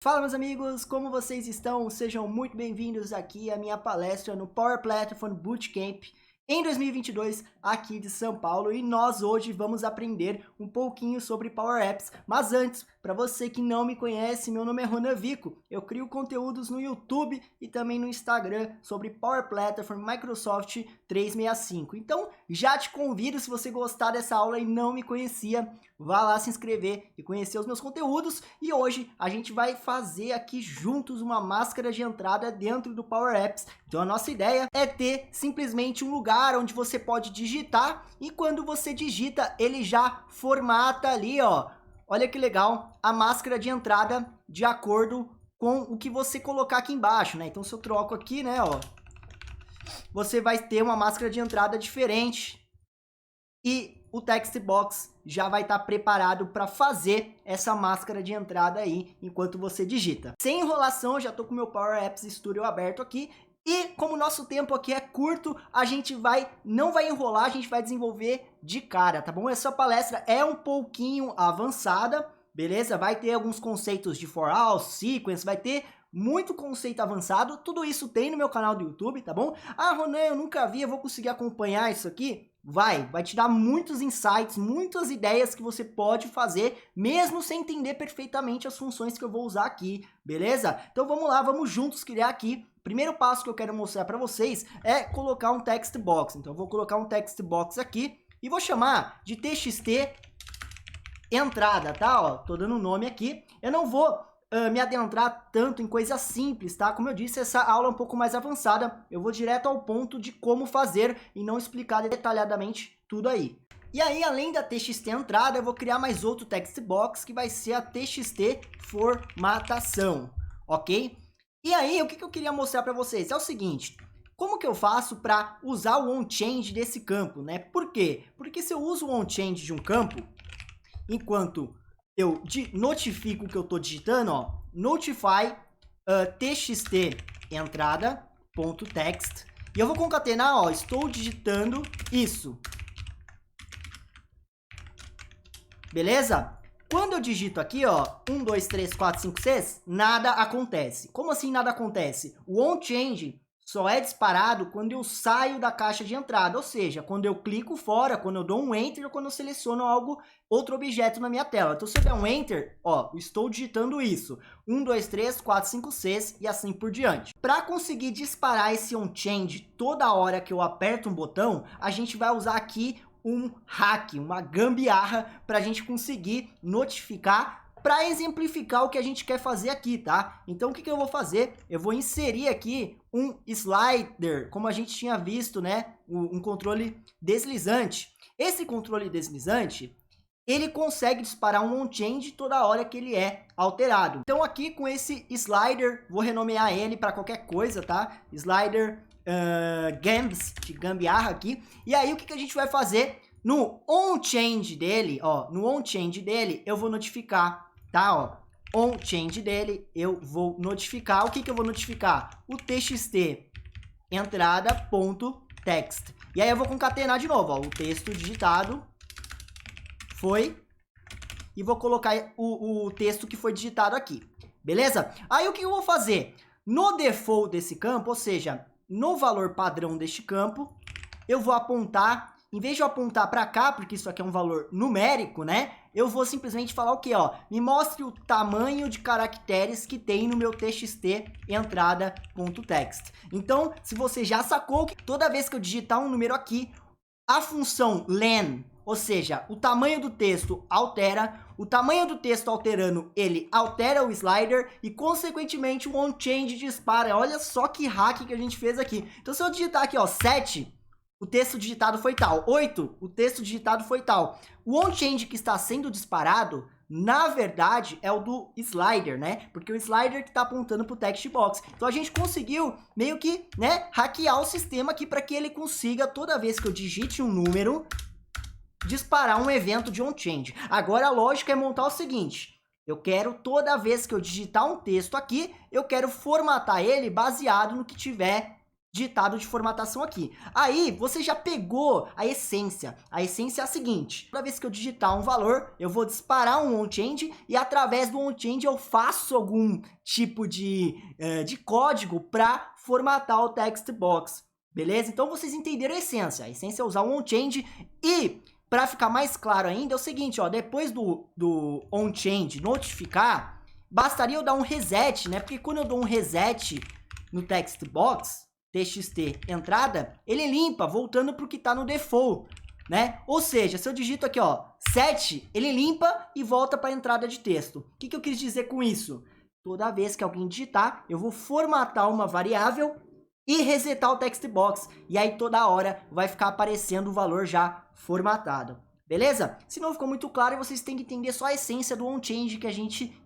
Fala, meus amigos, como vocês estão? Sejam muito bem-vindos aqui à minha palestra no Power Platform Bootcamp em 2022 aqui de São Paulo, e nós hoje vamos aprender um pouquinho sobre Power Apps. Mas antes, para você que não me conhece, meu nome é Ronan Vico, eu crio conteúdos no YouTube e também no Instagram sobre Power Platform Microsoft 365. Então já te convido, se você gostar dessa aula e não me conhecia, vá lá se inscrever e conhecer os meus conteúdos. E hoje a gente vai fazer aqui juntos uma máscara de entrada dentro do Power Apps. Então a nossa ideia é ter simplesmente um lugar onde você pode digitar, e quando você digita, ele já formata ali, ó. Olha que legal, a máscara de entrada de acordo com o que você colocar aqui embaixo, né? Então se eu troco aqui, né, ó, você vai ter uma máscara de entrada diferente e o text box já vai estar preparado para fazer essa máscara de entrada aí enquanto você digita. Sem enrolação, eu já estou com o meu Power Apps Studio aberto aqui. E como o nosso tempo aqui é curto, a gente não vai enrolar, a gente vai desenvolver de cara, tá bom? Essa palestra é um pouquinho avançada, beleza? Vai ter alguns conceitos de for all, sequence, vai ter muito conceito avançado. Tudo isso tem no meu canal do YouTube, tá bom? Ah, Ronan, eu nunca vi, eu vou conseguir acompanhar isso aqui? Vai te dar muitos insights, muitas ideias que você pode fazer, mesmo sem entender perfeitamente as funções que eu vou usar aqui, beleza? Então vamos lá, vamos juntos criar aqui. Primeiro passo que eu quero mostrar para vocês é colocar um text box. Então eu vou colocar um text box aqui e vou chamar de txt entrada, tá? Ó, tô dando um nome aqui. Eu não vou me adentrar tanto em coisas simples, tá? Como eu disse, essa aula é um pouco mais avançada. Eu vou direto ao ponto de como fazer e não explicar detalhadamente tudo aí. E aí, além da txt entrada, eu vou criar mais outro text box que vai ser a txt formatação, ok? E aí, o que eu queria mostrar para vocês é o seguinte: como que eu faço para usar o onChange desse campo, né? Por quê? Porque se eu uso o onChange de um campo, enquanto eu notifico o que eu estou digitando, ó, notify txt entrada.text, e eu vou concatenar, ó, estou digitando isso. Beleza? Quando eu digito aqui, ó, 1, 2, 3, 4, 5, 6, nada acontece. Como assim nada acontece? O onChange só é disparado quando eu saio da caixa de entrada, ou seja, quando eu clico fora, quando eu dou um Enter ou quando eu seleciono outro objeto na minha tela. Então se eu der um Enter, ó, estou digitando isso. 1, 2, 3, 4, 5, 6 e assim por diante. Para conseguir disparar esse onChange toda hora que eu aperto um botão, a gente vai usar aqui um hack, uma gambiarra, para a gente conseguir notificar, para exemplificar o que a gente quer fazer aqui, tá? Então o que eu vou fazer? Eu vou inserir aqui um slider, como a gente tinha visto, né? Um controle deslizante. Esse controle deslizante, ele consegue disparar um onChange toda hora que ele é alterado. Então aqui com esse slider, vou renomear ele para qualquer coisa, tá? Slider Gambs, de gambiarra aqui. E aí o que a gente vai fazer? No onChange dele, ó, no onChange dele eu vou notificar, tá? Ó, onChange dele eu vou notificar. O que eu vou notificar? O txt entrada.text. E aí eu vou concatenar de novo, ó, o texto digitado foi, e vou colocar o texto que foi digitado aqui, beleza? Aí o que eu vou fazer? No default desse campo, ou seja, no valor padrão deste campo, eu vou apontar, em vez de eu apontar para cá, porque isso aqui é um valor numérico, né? Eu vou simplesmente falar o quê, ó? Me mostre o tamanho de caracteres que tem no meu txt entrada.text. Então, se você já sacou que toda vez que eu digitar um número aqui, a função len, ou seja, o tamanho do texto altera, o tamanho do texto alterando, ele altera o slider e, consequentemente, o onChange dispara. Olha só que hack que a gente fez aqui. Então, se eu digitar aqui, ó, 7, o texto digitado foi tal. 8, o texto digitado foi tal. O onChange que está sendo disparado, na verdade, é o do slider, né? Porque o slider que está apontando para o text box. Então, a gente conseguiu meio que, né, hackear o sistema aqui para que ele consiga, toda vez que eu digite um número, disparar um evento de onChange. Agora a lógica é montar o seguinte: eu quero, toda vez que eu digitar um texto aqui, eu quero formatar ele baseado no que tiver ditado de formatação aqui. Aí, você já pegou a essência. A essência é a seguinte: toda vez que eu digitar um valor, eu vou disparar um onChange e através do onChange eu faço algum tipo de código para formatar o text box. Beleza? Então, vocês entenderam a essência. A essência é usar um onChange e, para ficar mais claro ainda, é o seguinte, ó, depois do onChange notificar, bastaria eu dar um reset, né? Porque quando eu dou um reset no text box, txt entrada, ele limpa, voltando para o que está no default, né? Ou seja, se eu digito aqui, ó, 7, ele limpa e volta para a entrada de texto. O que eu quis dizer com isso? Toda vez que alguém digitar, eu vou formatar uma variável e resetar o text box. E aí toda hora vai ficar aparecendo o valor já formatado. Beleza? Se não ficou muito claro, vocês têm que entender só a essência do onChange que a gente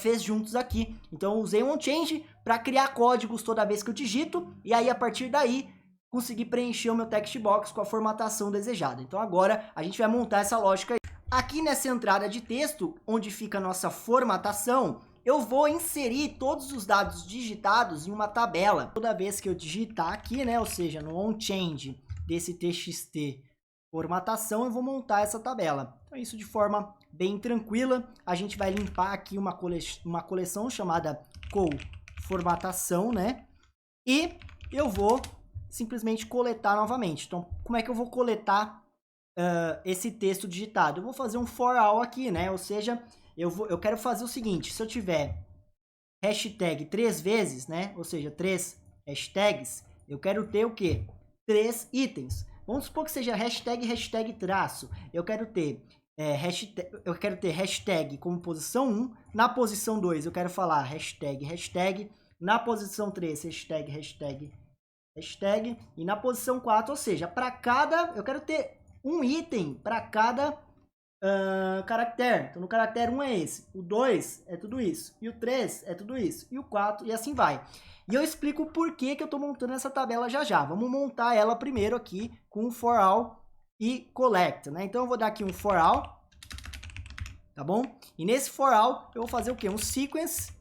fez juntos aqui. Então eu usei o onChange para criar códigos toda vez que eu digito, e aí a partir daí conseguir preencher o meu text box com a formatação desejada. Então agora a gente vai montar essa lógica aí. Aqui nessa entrada de texto, onde fica a nossa formatação, eu vou inserir todos os dados digitados em uma tabela. Toda vez que eu digitar aqui, né, ou seja, no onChange desse txt formatação, eu vou montar essa tabela. Então, isso de forma bem tranquila. A gente vai limpar aqui uma coleção chamada co-formatação, né? E eu vou simplesmente coletar novamente. Então, como é que eu vou coletar esse texto digitado? Eu vou fazer um for all aqui, né? Ou seja, eu quero fazer o seguinte: se eu tiver hashtag 3 vezes, né? Ou seja, 3 hashtags, eu quero ter o quê? 3 itens. Vamos supor que seja hashtag traço. Eu quero ter hashtag como posição 1. Na posição 2 eu quero falar hashtag. Na posição 3, hashtag. E na posição 4, ou seja, para cada... Eu quero ter um item para cada caractere. Então no caractere 1 é esse. O 2 é tudo isso. E o 3 é tudo isso. E o 4 e assim vai. E eu explico o porquê que eu estou montando essa tabela já já. Vamos montar ela primeiro aqui com o for all e collect, né? Então eu vou dar aqui um for all, tá bom? E nesse for all eu vou fazer o quê? Um sequence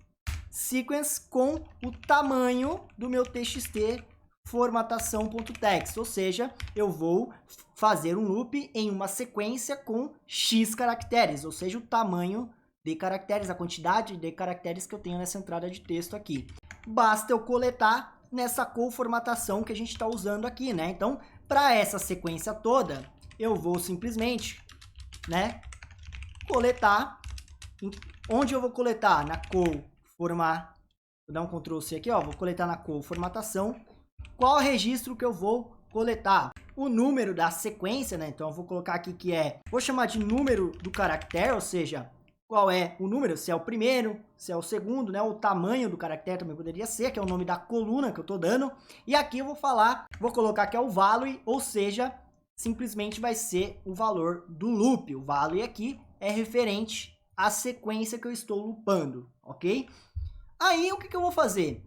com o tamanho do meu txt formatação.txt, ou seja, eu vou fazer um loop em uma sequência com x caracteres, ou seja, o tamanho de caracteres, a quantidade de caracteres que eu tenho nessa entrada de texto aqui. Basta eu coletar nessa co-formatação que a gente está usando aqui, né? Então, para essa sequência toda, eu vou simplesmente, né, coletar. Onde eu vou coletar? Na co-formatação. Vou dar um Ctrl C aqui, ó. Vou coletar na co-formatação. Qual registro que eu vou coletar? O número da sequência, né? Então, eu vou colocar aqui que vou chamar de número do caractere, ou seja, qual é o número, se é o primeiro, se é o segundo, né? O tamanho do caractere também poderia ser, que é o nome da coluna que eu tô dando. E aqui eu vou colocar que é o value, ou seja, simplesmente vai ser o valor do loop. O value aqui é referente à sequência que eu estou loopando, ok? Aí, o que eu vou fazer?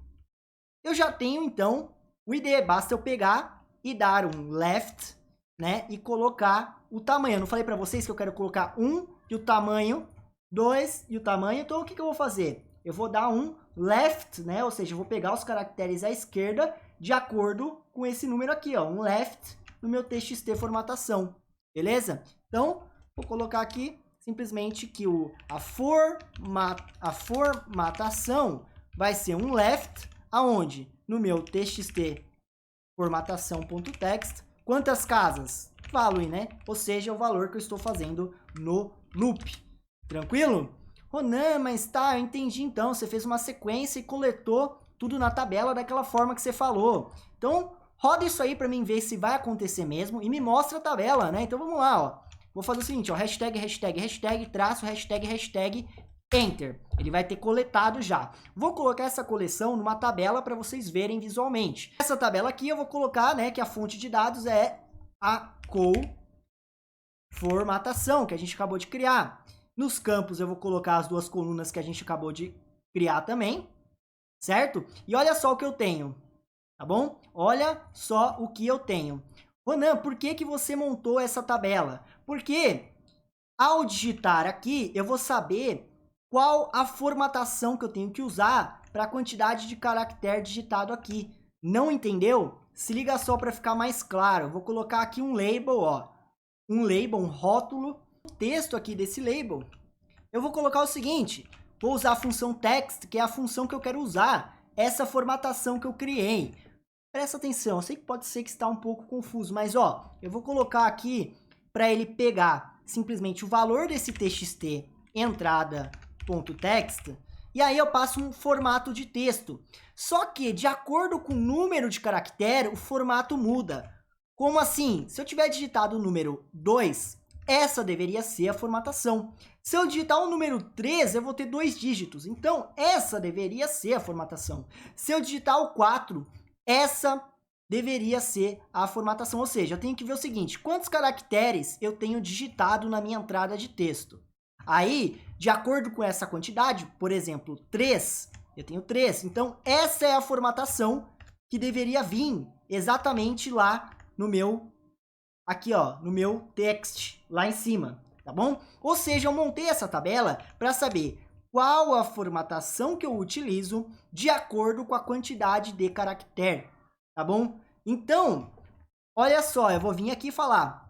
Eu já tenho, então, o ID. Basta eu pegar e dar um left, né? E colocar o tamanho. Eu não falei para vocês que eu quero colocar 1 e o tamanho, 2 e o tamanho. Então, o que eu vou fazer? Eu vou dar um left, né? Ou seja, eu vou pegar os caracteres à esquerda de acordo com esse número aqui, ó. Um left no meu txt formatação. Beleza? Então, vou colocar aqui simplesmente que a formatação vai ser um left, aonde? No meu txt formatação.txt. Quantas casas? Value, né? Ou seja, o valor que eu estou fazendo no loop. Tranquilo? Ronan, mas tá, eu entendi então. Você fez uma sequência e coletou tudo na tabela daquela forma que você falou. Então, roda isso aí para mim ver se vai acontecer mesmo e me mostra a tabela, né? Então, vamos lá, ó. Vou fazer o seguinte, ó. Hashtag, traço, hashtag, enter. Ele vai ter coletado já. Vou colocar essa coleção numa tabela para vocês verem visualmente. Essa tabela aqui eu vou colocar, né, que a fonte de dados é a co-formatação que a gente acabou de criar. Nos campos eu vou colocar as duas colunas que a gente acabou de criar também, certo? E olha só o que eu tenho, tá bom? Olha só o que eu tenho. Ronan, por que você montou essa tabela? Porque ao digitar aqui, eu vou saber qual a formatação que eu tenho que usar para a quantidade de caractere digitado aqui. Não entendeu? Se liga só para ficar mais claro. Eu vou colocar aqui um label, ó. Um label, um rótulo. O texto aqui desse label, eu vou colocar o seguinte. Vou usar a função text, que é a função que eu quero usar. Essa formatação que eu criei. Presta atenção, eu sei que pode ser que está um pouco confuso, mas ó, eu vou colocar aqui para ele pegar simplesmente o valor desse txt entrada.text e aí eu passo um formato de texto. Só que, de acordo com o número de caractere, o formato muda. Como assim? Se eu tiver digitado o número 2, essa deveria ser a formatação. Se eu digitar o número 3, eu vou ter 2 dígitos. Então, essa deveria ser a formatação. Se eu digitar o 4, essa deveria ser a formatação. Ou seja, eu tenho que ver o seguinte, quantos caracteres eu tenho digitado na minha entrada de texto. Aí, de acordo com essa quantidade, por exemplo, 3, eu tenho 3. Então, essa é a formatação que deveria vir exatamente lá no meu, aqui ó, no meu text, lá em cima, tá bom? Ou seja, eu montei essa tabela para saber qual a formatação que eu utilizo de acordo com a quantidade de caractere, tá bom? Então, olha só, eu vou vir aqui e falar.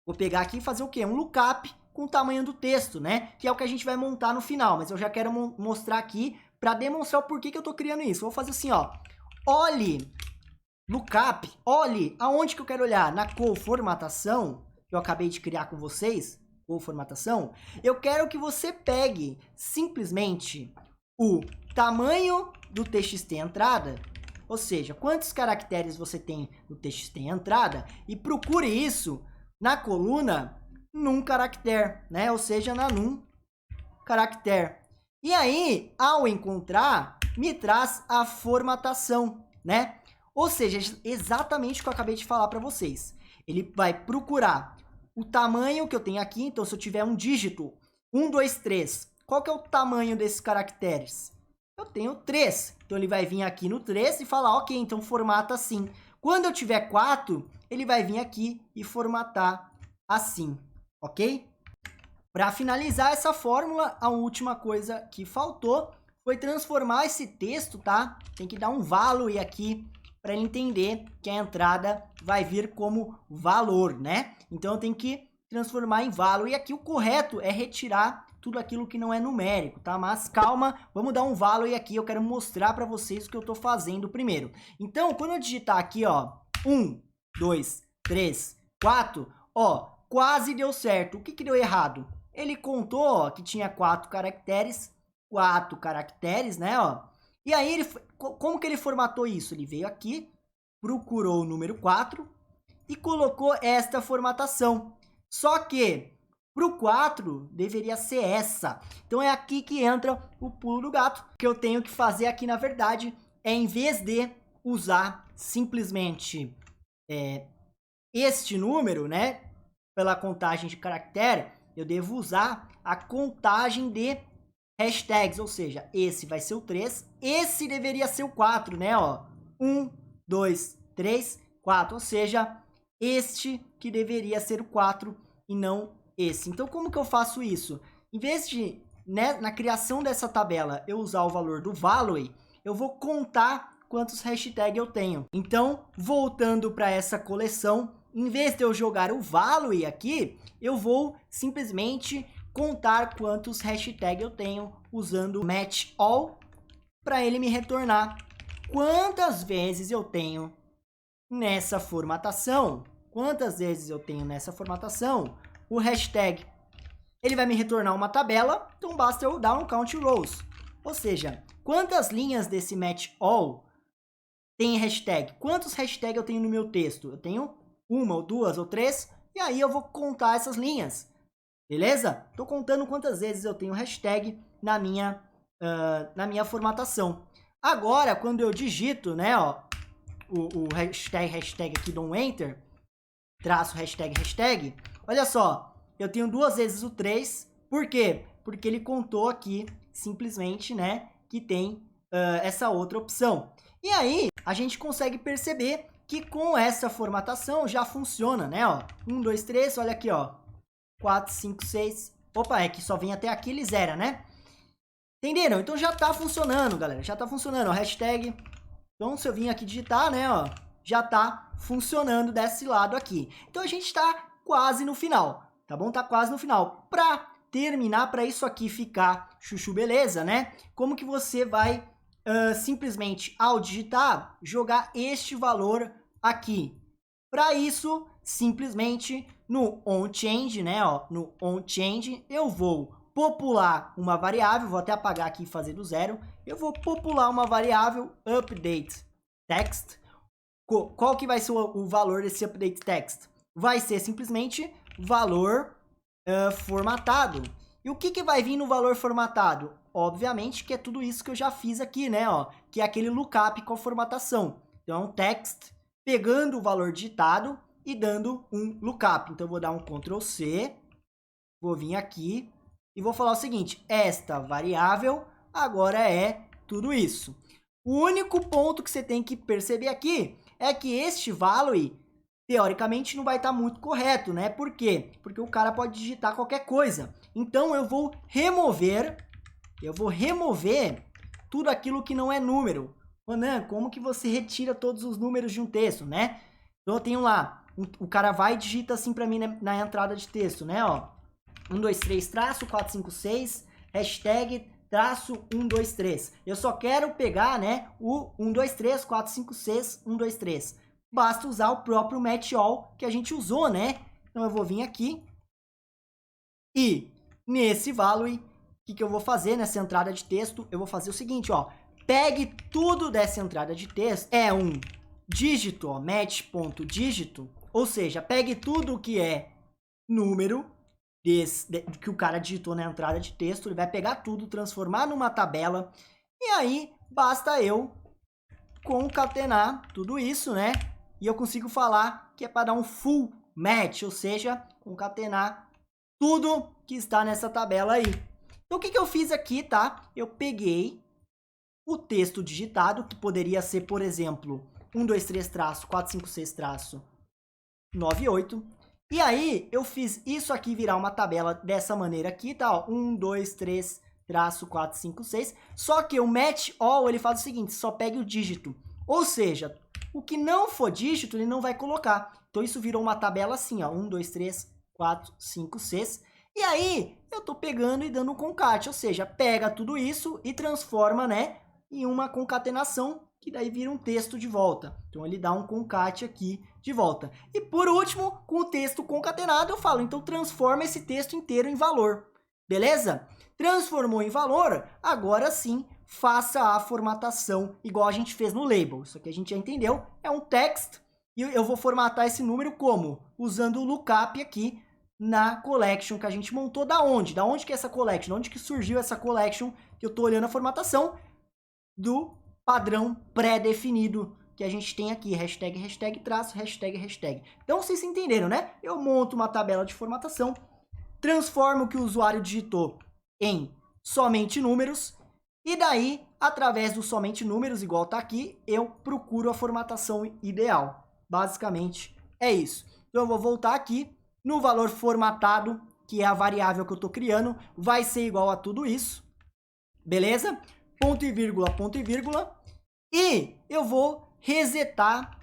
Vou pegar aqui e fazer o quê? Um lookup com o tamanho do texto, né? Que é o que a gente vai montar no final, mas eu já quero mostrar aqui para demonstrar o porquê que eu tô criando isso. Vou fazer assim, ó. Olhe, lookup, olhe aonde que eu quero olhar. Na coformatação, que eu acabei de criar com vocês, coformatação, eu quero que você pegue simplesmente o tamanho do txt entrada, ou seja, quantos caracteres você tem no txt entrada, e procure isso na coluna num caractere, né? Ou seja, na num caractere. E aí, ao encontrar, me traz a formatação, né? Ou seja, exatamente o que eu acabei de falar para vocês. Ele vai procurar o tamanho que eu tenho aqui. Então, se eu tiver um dígito, 1, 2, 3, qual que é o tamanho desses caracteres? Eu tenho 3. Então, ele vai vir aqui no 3 e falar, ok, então formata assim. Quando eu tiver 4, ele vai vir aqui e formatar assim, ok? Para finalizar essa fórmula, a última coisa que faltou foi transformar esse texto, tá? Tem que dar um value aqui para ele entender que a entrada vai vir como valor, né? Então, eu tenho que transformar em value. E aqui o correto é retirar tudo aquilo que não é numérico, tá? Mas calma, vamos dar um value aqui. Eu quero mostrar para vocês o que eu estou fazendo primeiro. Então, quando eu digitar aqui, ó, 1, 2, 3, 4, ó, quase deu certo. O que deu errado? Ele contou, ó, que tinha 4 caracteres, né, ó. E aí, como que ele formatou isso? Ele veio aqui, procurou o número 4 e colocou esta formatação. Só que, para o 4, deveria ser essa. Então, é aqui que entra o pulo do gato. O que eu tenho que fazer aqui, na verdade, é, em vez de usar simplesmente este número, né, pela contagem de caractere, eu devo usar a contagem de hashtags, ou seja, esse vai ser o 3, esse deveria ser o 4, né, ó, 1, 2, 3, 4, ou seja, este que deveria ser o 4 e não esse. Então, como que eu faço isso? Em vez de, né, na criação dessa tabela, eu usar o valor do value, eu vou contar quantos hashtags eu tenho. Então, voltando para essa coleção, em vez de eu jogar o value aqui, eu vou simplesmente contar quantos hashtags eu tenho usando o match all para ele me retornar quantas vezes eu tenho nessa formatação. Quantas vezes eu tenho nessa formatação o hashtag. Ele vai me retornar uma tabela, então basta eu dar um count rows. Ou seja, quantas linhas desse match all tem hashtag? Quantos hashtags eu tenho no meu texto? Eu tenho 1, ou 2, ou 3, e aí eu vou contar essas linhas. Beleza? Estou contando quantas vezes eu tenho hashtag na minha formatação. Agora, quando eu digito, né, ó, o hashtag aqui do enter, traço hashtag, olha só, eu tenho 2 vezes o 3, por quê? Porque ele contou aqui, simplesmente, né, que tem essa outra opção. E aí, a gente consegue perceber que com essa formatação já funciona, né, ó, 1, 2, 3, olha aqui, ó, 4, 5, 6, opa, é que só vem até aqui, ele zera, né? Entenderam? Então já tá funcionando, galera, já tá funcionando, ó, hashtag Então, se eu vim aqui digitar, né, ó, já tá funcionando desse lado aqui. Então, a gente tá quase no final, tá bom? Tá quase no final. Para terminar, para isso aqui ficar chuchu beleza, né? Como que você vai simplesmente, ao digitar, jogar este valor aqui? Para isso, simplesmente no onChange, né, ó, no onChange, eu vou popular uma variável, vou até apagar aqui e fazer do zero. Eu vou popular uma variável update text. Qual que vai ser o valor desse update text? Vai ser simplesmente valor formatado. E o que vai vir no valor formatado? Obviamente que é tudo isso que eu já fiz aqui, né? Ó, que é aquele lookup com a formatação. Então, text pegando o valor digitado e dando um lookup. Então, eu vou dar um Ctrl C, vou vir aqui e vou falar o seguinte, esta variável agora é tudo isso. O único ponto que você tem que perceber aqui é que este value, teoricamente, não vai estar muito correto, né? Por quê? Porque o cara pode digitar qualquer coisa. Então, eu vou remover tudo aquilo que não é número. Ronan, como que você retira todos os números de um texto, né? Então, eu tenho lá, o cara vai e digita assim para mim na entrada de texto, né? Ó, 123 traço 456 hashtag traço 123. Eu só quero pegar, né, o 123 456 123. Basta usar o próprio match all que a gente usou, né? Então eu vou vir aqui e nesse value, o que eu vou fazer nessa entrada de texto? Eu vou fazer o seguinte, ó, pegue tudo dessa entrada de texto, é um dígito, ó, match.dígito, ou seja, pegue tudo que é número que o cara digitou na entrada de texto, ele vai pegar tudo, transformar numa tabela, e aí basta eu concatenar tudo isso, né? E eu consigo falar que é para dar um full match, ou seja, concatenar tudo que está nessa tabela aí. Então, o que eu fiz aqui, tá? Eu peguei o texto digitado, que poderia ser, por exemplo, 123-456-98, e aí, eu fiz isso aqui virar uma tabela dessa maneira aqui, tá? Ó, 1, 2, 3, traço 4, 5, 6. Só que o match all, ele faz o seguinte, só pegue o dígito. Ou seja, o que não for dígito, ele não vai colocar. Então, isso virou uma tabela assim, ó. 1, 2, 3, 4, 5, 6. E aí, eu tô pegando e dando um concate. Ou seja, pega tudo isso e transforma, né, em uma concatenação, que daí vira um texto de volta. Então, ele dá um concate aqui de volta. E por último, com o texto concatenado, eu falo, então transforma esse texto inteiro em valor. Beleza? Transformou em valor, agora sim, faça a formatação igual a gente fez no label. Isso aqui a gente já entendeu, é um text, e eu vou formatar esse número como? Usando o lookup aqui na collection que a gente montou. Da onde? Da onde que é essa collection? Da onde que surgiu essa collection que eu estou olhando a formatação? Do padrão pré-definido que a gente tem aqui, hashtag, hashtag, traço, hashtag, hashtag. Então, vocês entenderam, né? Eu monto uma tabela de formatação, transformo o que o usuário digitou em somente números, e daí, através do somente números, igual tá aqui, eu procuro a formatação ideal. Basicamente, é isso. Então, eu vou voltar aqui no valor formatado, que é a variável que eu estou criando, vai ser igual a tudo isso, beleza? Ponto e vírgula, e eu vou resetar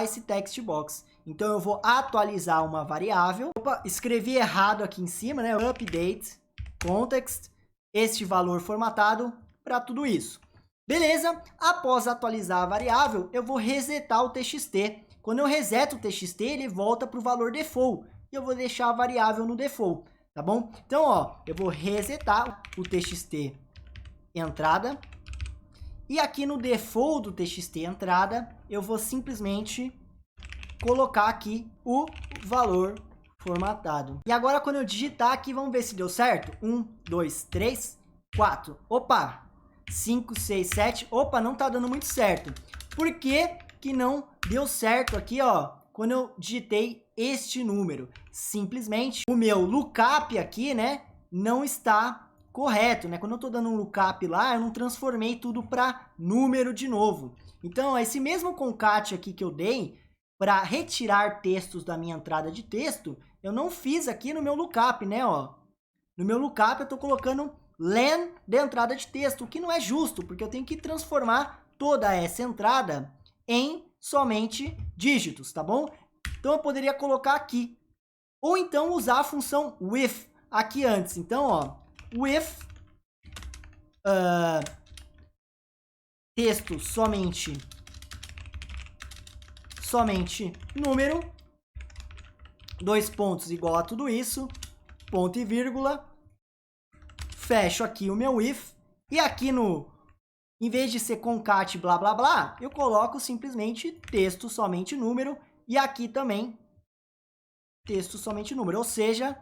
esse text box. Então, eu vou atualizar uma variável. Opa, escrevi errado aqui em cima, né? Update context, este valor formatado para tudo isso. Beleza? Após atualizar a variável, eu vou resetar o txt. Quando eu reseto o txt, ele volta para o valor default. E eu vou deixar a variável no default, tá bom? Então, ó, eu vou resetar o txt entrada. E aqui no default do txt entrada, eu vou simplesmente colocar aqui o valor formatado. E agora, quando eu digitar aqui, vamos ver se deu certo. 1, 2, 3, 4. Opa! 5, 6, 7. Opa, não tá dando muito certo. Por que que não deu certo aqui, ó? Quando eu digitei este número? Simplesmente, o meu lookup aqui, né, não está correto, né? Quando eu estou dando um lookup lá, eu não transformei tudo para número de novo. Então, esse mesmo concate aqui que eu dei para retirar textos da minha entrada de texto, eu não fiz aqui no meu lookup, né? Ó, no meu lookup eu estou colocando len da entrada de texto, o que não é justo, porque eu tenho que transformar toda essa entrada em somente dígitos, tá bom? Então eu poderia colocar aqui. Ou então usar a função with aqui antes. Então, ó, with texto somente número, 2 pontos igual a tudo isso, ponto e vírgula, fecho aqui o meu if, e aqui em vez de ser concat blá blá blá, eu coloco simplesmente texto somente número, e aqui também texto somente número, ou seja,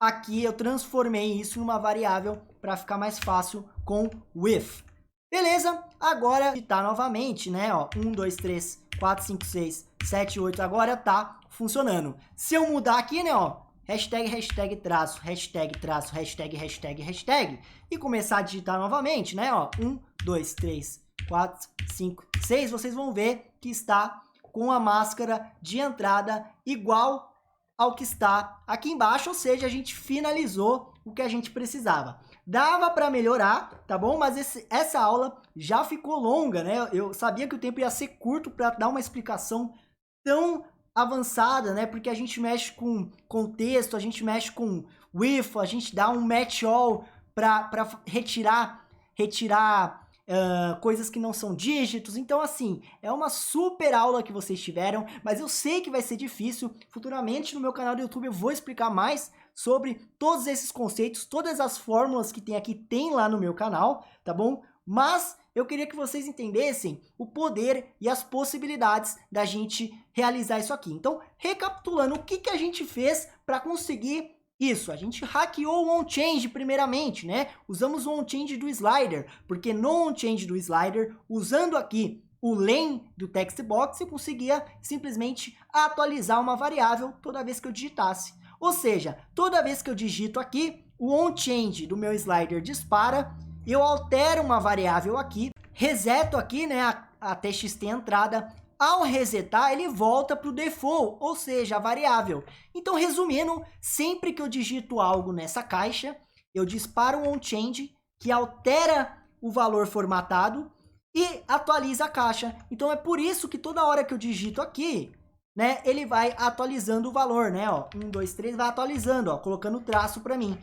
aqui eu transformei isso numa variável para ficar mais fácil com with. Beleza? Agora digitar novamente, né? Ó, 1, 2, 3, 4, 5, 6, 7, 8, agora tá funcionando. Se eu mudar aqui, né, ó, hashtag, traço, hashtag, e começar a digitar novamente, né, ó, 1, 2, 3, 4, 5, 6, vocês vão ver que está com a máscara de entrada igual ao que está aqui embaixo, ou seja, a gente finalizou o que a gente precisava. Dava para melhorar, tá bom? Mas essa aula já ficou longa, né? Eu sabia que o tempo ia ser curto para dar uma explicação tão avançada, né? Porque a gente mexe com contexto, a gente mexe com with, a gente dá um match all para retirar coisas que não são dígitos. Então, assim, é uma super aula que vocês tiveram, mas eu sei que vai ser difícil. Futuramente no meu canal do YouTube eu vou explicar mais sobre todos esses conceitos, todas as fórmulas que tem aqui, tem lá no meu canal, tá bom? Mas eu queria que vocês entendessem o poder e as possibilidades da gente realizar isso aqui. Então, recapitulando, o que a gente fez para conseguir isso? A gente hackeou o onChange primeiramente, né? Usamos o onChange do slider, porque no onChange do slider, usando aqui o len do text box, eu conseguia simplesmente atualizar uma variável toda vez que eu digitasse. Ou seja, toda vez que eu digito aqui, o onChange do meu slider dispara, eu altero uma variável aqui, reseto aqui, né, a txt entrada. Ao resetar, ele volta para o default, ou seja, a variável. Então, resumindo, sempre que eu digito algo nessa caixa, eu disparo um onChange que altera o valor formatado e atualiza a caixa. Então, é por isso que toda hora que eu digito aqui, né, ele vai atualizando o valor, né, ó, 1, 2, 3, vai atualizando, ó, colocando o traço para mim.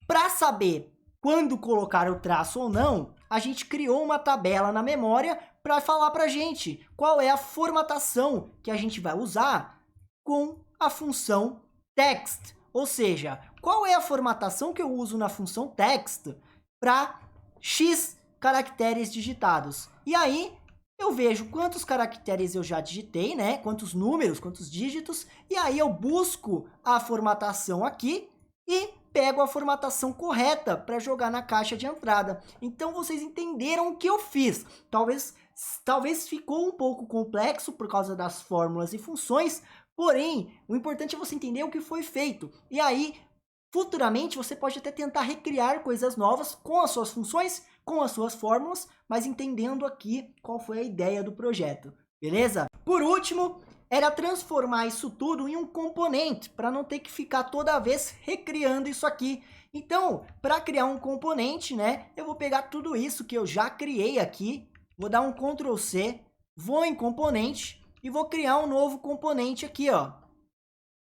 Para saber quando colocar o traço ou não, a gente criou uma tabela na memória para falar para a gente qual é a formatação que a gente vai usar com a função text. Ou seja, qual é a formatação que eu uso na função text para x caracteres digitados. E aí, eu vejo quantos caracteres eu já digitei, né? Quantos números, quantos dígitos. E aí eu busco a formatação aqui e pego a formatação correta para jogar na caixa de entrada. Então vocês entenderam o que eu fiz. Talvez ficou um pouco complexo por causa das fórmulas e funções, porém, o importante é você entender o que foi feito. E aí, futuramente, você pode até tentar recriar coisas novas com as suas funções, com as suas fórmulas, mas entendendo aqui qual foi a ideia do projeto, beleza? Por último, era transformar isso tudo em um componente, para não ter que ficar toda vez recriando isso aqui. Então, para criar um componente, né, eu vou pegar tudo isso que eu já criei aqui, vou dar um Ctrl C, vou em componente e vou criar um novo componente aqui, ó.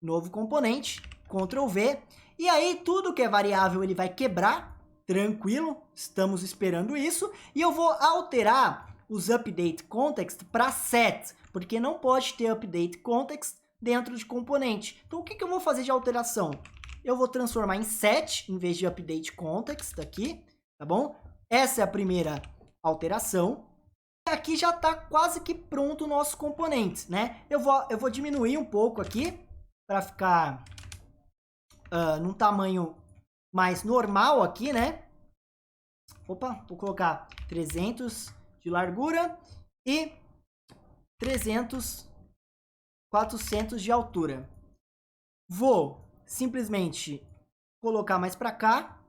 Novo componente, Ctrl V, e aí tudo que é variável ele vai quebrar, tranquilo, estamos esperando isso, e eu vou alterar os update context para set, porque não pode ter update context dentro de componente. Então, o que eu vou fazer de alteração? Eu vou transformar em set, em vez de update context aqui, tá bom? Essa é a primeira alteração. E aqui já está quase que pronto o nosso componente, né? Eu vou diminuir um pouco aqui, para ficar num tamanho mais normal aqui, né? Opa, vou colocar 300 de largura e 300, 400 de altura. Vou simplesmente colocar mais para cá,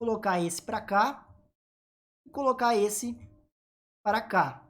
colocar esse para cá, e colocar esse para cá.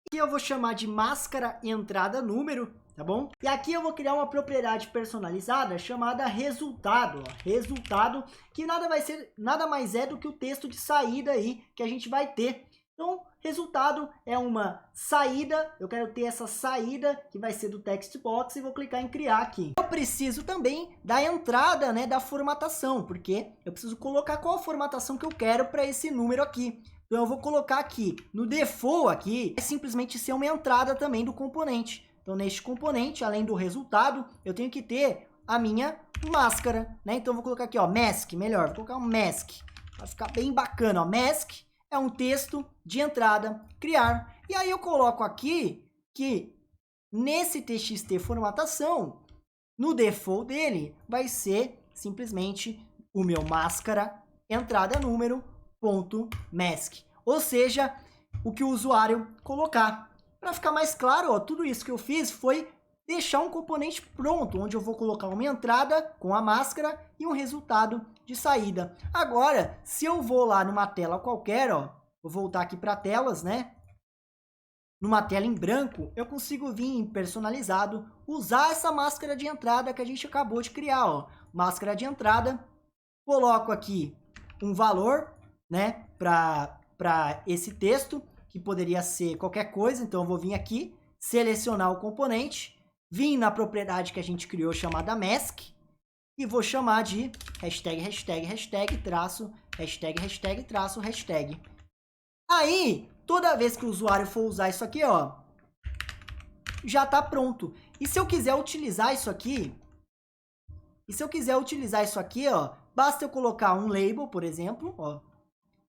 Aqui eu vou chamar de máscara entrada número, tá bom? E aqui eu vou criar uma propriedade personalizada chamada resultado, ó. Resultado, que nada mais é do que o texto de saída aí que a gente vai ter. Então, resultado é uma saída, eu quero ter essa saída que vai ser do text box e vou clicar em criar aqui. Eu preciso também da entrada, né, da formatação, porque eu preciso colocar qual a formatação que eu quero para esse número aqui. Então eu vou colocar aqui no default aqui, é simplesmente ser uma entrada também do componente. Então neste componente, além do resultado, eu tenho que ter a minha máscara, né? Então eu vou colocar aqui, ó, mask, melhor, vou colocar um mask, vai ficar bem bacana, ó, mask. É um texto de entrada, criar. E aí eu coloco aqui que nesse txt formatação, no default dele, vai ser simplesmente o meu máscara entrada número ponto mask. Ou seja, o que o usuário colocar. Para ficar mais claro, ó, tudo isso que eu fiz foi deixar um componente pronto, onde eu vou colocar uma entrada com a máscara e um resultado de saída. Agora, se eu vou lá numa tela qualquer, ó, vou voltar aqui para telas, né? Numa tela em branco, eu consigo vir em personalizado, usar essa máscara de entrada que a gente acabou de criar, ó. Máscara de entrada, coloco aqui um valor, né, para esse texto, que poderia ser qualquer coisa, então eu vou vir aqui, selecionar o componente, vim na propriedade que a gente criou chamada mask, e vou chamar de hashtag. Aí, toda vez que o usuário for usar isso aqui, ó, já está pronto. E se eu quiser utilizar isso aqui, ó, basta eu colocar um label, por exemplo, ó,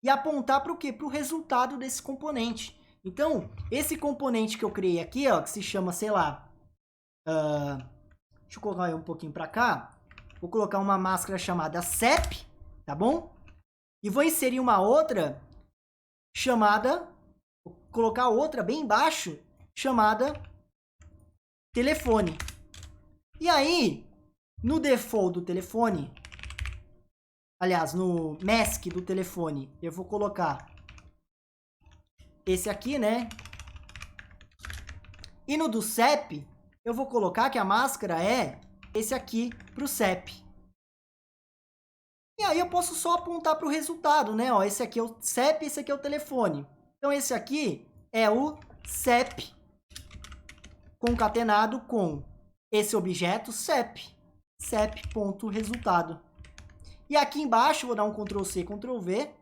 e apontar para o quê? Para o resultado desse componente. Então, esse componente que eu criei aqui, ó, que se chama, sei lá, deixa eu colocar um pouquinho para cá, vou colocar uma máscara chamada CEP, tá bom? E vou inserir uma outra chamada, vou colocar outra bem embaixo, chamada telefone. E aí, no default do telefone, aliás, no mask do telefone, eu vou colocar esse aqui, né? E no do CEP, eu vou colocar que a máscara é esse aqui para o CEP. E aí eu posso só apontar para o resultado, né? Ó, esse aqui é o CEP, esse aqui é o telefone. Então esse aqui é o CEP concatenado com esse objeto CEP, CEP.resultado. E aqui embaixo, vou dar um Ctrl+C, Ctrl+V,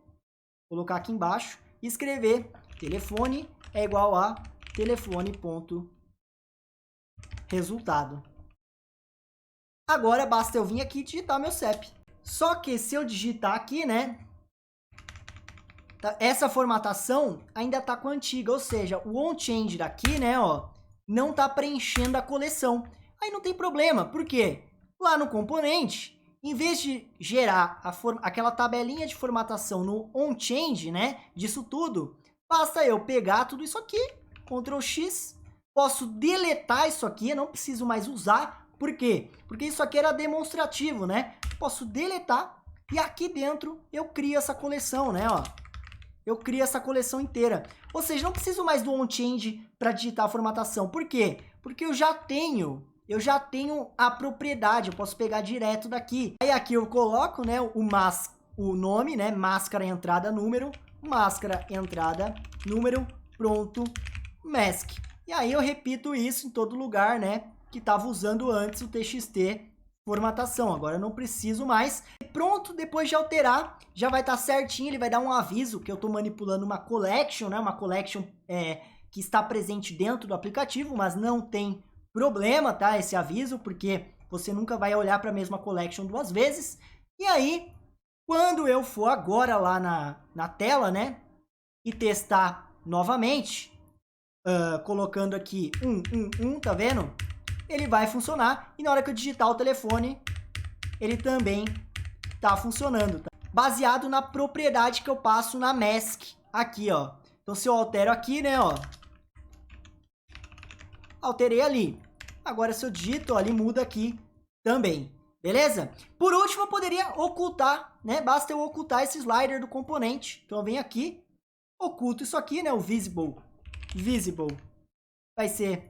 colocar aqui embaixo e escrever telefone é igual a telefone.resultado. Agora basta eu vir aqui e digitar meu CEP. Só que se eu digitar aqui, né, essa formatação ainda está com a antiga, ou seja, o onChange daqui, né, ó, não está preenchendo a coleção. Aí não tem problema, por quê? Lá no componente, em vez de gerar aquela tabelinha de formatação no onChange, né, disso tudo, basta eu pegar tudo isso aqui, Ctrl+X, posso deletar isso aqui, eu não preciso mais usar. Por quê? Porque isso aqui era demonstrativo, né? Posso deletar e aqui dentro eu crio essa coleção, né? Ó, eu crio essa coleção inteira. Ou seja, não preciso mais do onChange para digitar a formatação. Por quê? Porque eu já tenho a propriedade, eu posso pegar direto daqui. Aí aqui eu coloco, né, o nome, né, máscara entrada número, pronto, mask. E aí eu repito isso em todo lugar, né, que estava usando antes o txt formatação. Agora eu não preciso mais. E pronto, depois de alterar, já vai estar certinho, ele vai dar um aviso que eu estou manipulando uma collection, né, uma collection que está presente dentro do aplicativo, mas não tem problema, tá, esse aviso, porque você nunca vai olhar para a mesma collection duas vezes. E aí, quando eu for agora lá na tela, né, e testar novamente, colocando aqui 111, tá vendo? Ele vai funcionar e na hora que eu digitar o telefone, ele também tá funcionando, tá? Baseado na propriedade que eu passo na mask aqui, ó. Então se eu altero aqui, né, ó, alterei ali. Agora se eu digito, ó, ele muda aqui também, beleza? Por último, eu poderia ocultar, né? Basta eu ocultar esse slider do componente. Então eu venho aqui, oculto isso aqui, né, o visible vai ser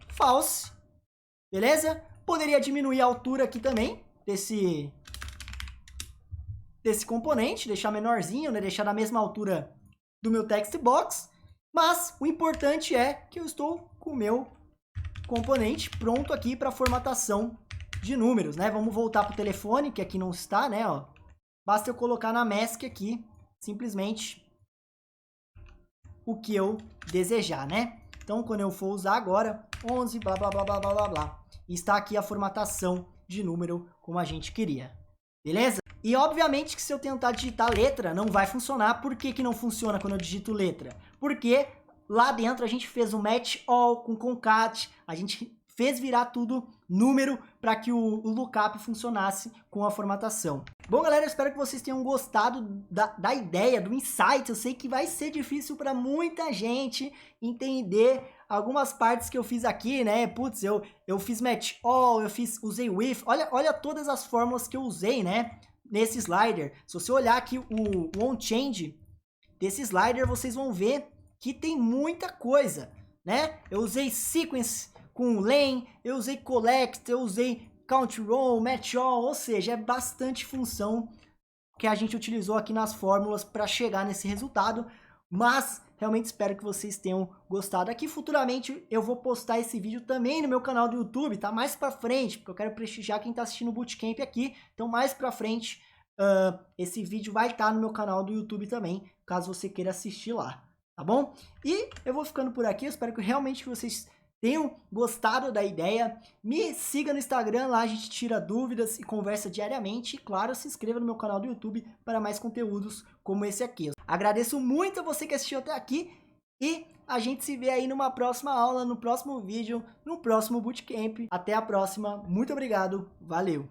false. Beleza? Poderia diminuir a altura aqui também desse componente, deixar menorzinho, né? Deixar na mesma altura do meu text box, mas o importante é que eu estou com o meu componente pronto aqui para formatação de números, né? Vamos voltar para o telefone, que aqui não está, né? Ó. Basta eu colocar na mask aqui, simplesmente, o que eu desejar, né? Então, quando eu for usar agora, 11, blá, blá, blá, blá, blá, blá, blá. E está aqui a formatação de número como a gente queria. Beleza? E, obviamente, que se eu tentar digitar letra, não vai funcionar. Por que que não funciona quando eu digito letra? Porque lá dentro a gente fez um match all com concat, a gente fez virar tudo número para que o lookup funcionasse com a formatação. Bom, galera, eu espero que vocês tenham gostado da ideia, do insight. Eu sei que vai ser difícil para muita gente entender algumas partes que eu fiz aqui, né? Putz, eu fiz match all, usei with. Olha todas as fórmulas que eu usei, né? Nesse slider. Se você olhar aqui o onChange desse slider, vocês vão ver que tem muita coisa, né? Eu usei sequence com len, eu usei collect, eu usei count row, match all, ou seja, é bastante função que a gente utilizou aqui nas fórmulas para chegar nesse resultado, mas realmente espero que vocês tenham gostado. Aqui futuramente eu vou postar esse vídeo também no meu canal do YouTube, tá? Mais para frente, porque eu quero prestigiar quem está assistindo o Bootcamp aqui, então mais para frente esse vídeo vai estar no meu canal do YouTube também, caso você queira assistir lá, tá bom? E eu vou ficando por aqui, eu espero que realmente vocês tenham gostado da ideia. Me siga no Instagram, lá a gente tira dúvidas e conversa diariamente. E claro, se inscreva no meu canal do YouTube para mais conteúdos como esse aqui. Agradeço muito a você que assistiu até aqui e a gente se vê aí numa próxima aula, no próximo vídeo, no próximo Bootcamp. Até a próxima, muito obrigado, valeu!